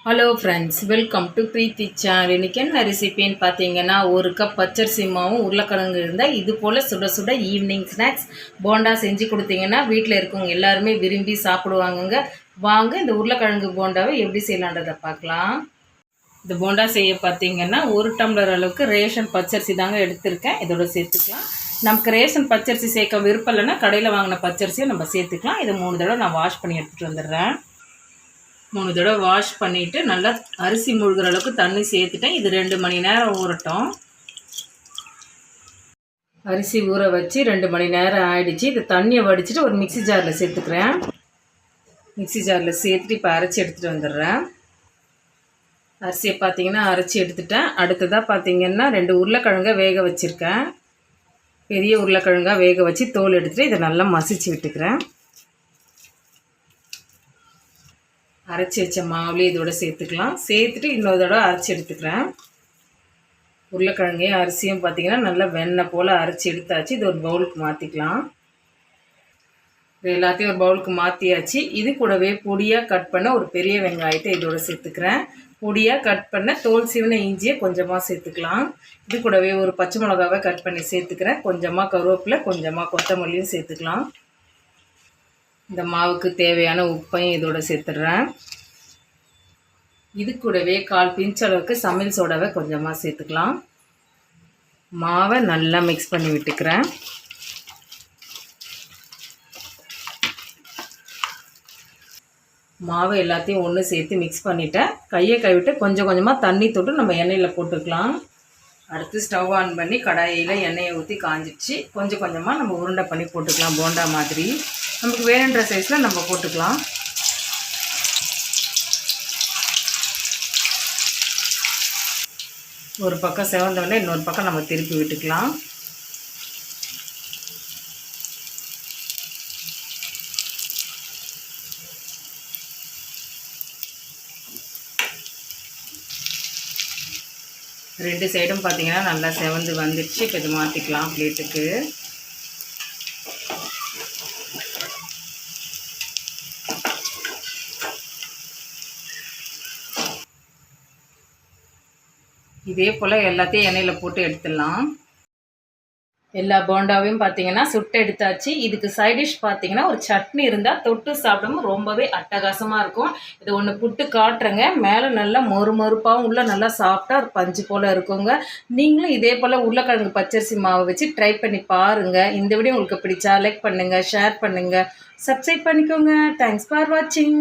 Hello friends, welcome to Preethi channel. இன்றைக்கி என்ன ரெசிபின்னு பார்த்தீங்கன்னா, ஒரு கப் பச்சரிசி மாவும் உருளைக்கிழங்கு இருந்தால் இது போல் சுட சுட ஈவினிங் ஸ்நாக்ஸ் போண்டா செஞ்சு கொடுத்தீங்கன்னா வீட்டில் இருக்கவங்க எல்லாருமே விரும்பி சாப்பிடுவாங்கங்க. வாங்க இந்த உருளைக்கிழங்கு போண்டாவை எப்படி செய்யலான்றதை பார்க்கலாம். இந்த போண்டா செய்ய பார்த்தீங்கன்னா 1 டம்ளர் அளவுக்கு ரேஷன் பச்சரிசி தாங்க எடுத்திருக்கேன். இதோட சேர்த்துக்கலாம். நமக்கு ரேஷன் பச்சரிசி சேர்க்க விருப்பம் இல்லைன்னா கடையில் வாங்கின பச்சரிசியை நம்ம சேர்த்துக்கலாம். இதை 3 தடவை நான் வாஷ் பண்ணி எடுத்துகிட்டு வந்துடுறேன். 3 தடவை வாஷ் பண்ணிவிட்டு நல்லா அரிசி முழுகிற அளவுக்கு தண்ணி சேர்த்துட்டேன். இது 2 மணி நேரம் ஊறட்டும். அரிசி ஊற வச்சு 2 மணி நேரம் ஆகிடுச்சு. இந்த தண்ணியை வடிச்சிட்டு ஒரு மிக்சி ஜாரில் சேர்த்துக்கிறேன். மிக்சி ஜாரில் சேர்த்துட்டு இப்போ அரைச்சி எடுத்துகிட்டு வந்துடுறேன். அரிசியை பார்த்திங்கன்னா அரைச்சி எடுத்துட்டேன். அடுத்ததாக பார்த்திங்கன்னா 2 உருளைக்கிழங்கை வேக வச்சுருக்கேன். பெரிய உருளைக்கிழங்காக வேக வச்சு தோல் எடுத்துகிட்டு இதை நல்லா மசிச்சு விட்டுக்கிறேன். அரைச்சி வச்ச மாவுலேயே இதோட சேர்த்துக்கலாம். சேர்த்துட்டு இன்னொரு தடவை அரைச்சி எடுத்துக்கிறேன். உருளைக்கிழங்கையும் அரிசியும் பார்த்திங்கன்னா நல்லா வெண்ணெய் போல் அரைச்சி எடுத்தாச்சு. இது ஒரு பவுலுக்கு மாற்றிக்கலாம். இது எல்லாத்தையும் ஒரு பவுலுக்கு மாற்றியாச்சு. இது கூடவே பொடியாக கட் பண்ண ஒரு பெரிய வெங்காயத்தை இதோட சேர்த்துக்கிறேன். பொடியாக கட் பண்ண தோல் சீவன இஞ்சியை கொஞ்சமாக சேர்த்துக்கலாம். இது கூடவே ஒரு பச்சை மிளகாவை கட் பண்ணி சேர்த்துக்கிறேன். கொஞ்சமாக கருவேப்பிலை, கொஞ்சமாக கொத்தமல்லியும் சேர்த்துக்கலாம். இந்த மாவுக்கு தேவையான உப்பையும் இதோட சேர்த்துடுறேன். இது கூடவே 1/4 பிஞ்ச் அளவுக்கு சமையல் சோடாவை கொஞ்சமாக சேர்த்துக்கலாம். மாவை நல்லா மிக்ஸ் பண்ணி விட்டுக்கிறேன். மாவை எல்லாத்தையும் ஒன்று சேர்த்து மிக்ஸ் பண்ணிவிட்டேன். கையை கழுவிட்டு கொஞ்சம் கொஞ்சமாக தண்ணி தொட்டு நம்ம எண்ணெயில் போட்டுக்கலாம். அடுத்து ஸ்டவ் ஆன் பண்ணி கடாயில் எண்ணெயை ஊற்றி காஞ்சிடுச்சு. கொஞ்சம் கொஞ்சமாக நம்ம உருண்டை பண்ணி போட்டுக்கலாம். போண்டா மாதிரி நமக்கு வேணுன்ற சைஸில் நம்ம போட்டுக்கலாம். ஒரு பக்கம் செவந்தோடனே இன்னொரு பக்கம் நம்ம திருப்பி விட்டுக்கலாம். ரெண்டு சைடும் பார்த்திங்கன்னா நல்லா செவந்து வந்துடுச்சு. இப்போ இது மாற்றிக்கலாம் பிளேட்டுக்கு. இதே போல் எல்லாத்தையும் எண்ணெயில் போட்டு எடுத்துடலாம். எல்லா போண்டாவையும் பார்த்தீங்கன்னா சுட்டு எடுத்தாச்சு. இதுக்கு சைடிஷ் பார்த்தீங்கன்னா ஒரு சட்னி இருந்தால் தொட்டு சாப்பிடும் ரொம்பவே அட்டகாசமாக இருக்கும். இது ஒன்று புட்டு காட்டுறேங்க. மேலே நல்லா மொறுமொறுப்பாகவும் உள்ள நல்லா சாஃப்டாக ஒரு பஞ்சு போல் இருக்குங்க. நீங்களும் இதே போல் உருளைக்கிழங்கு பச்சரிசி மாவை வச்சு ட்ரை பண்ணி பாருங்கள். இந்த வீடியோ உங்களுக்கு பிடிச்சா லைக் பண்ணுங்கள், ஷேர் பண்ணுங்கள், சப்ஸ்கிரைப் பண்ணிக்கோங்க. தேங்க்ஸ் ஃபார் வாட்சிங்.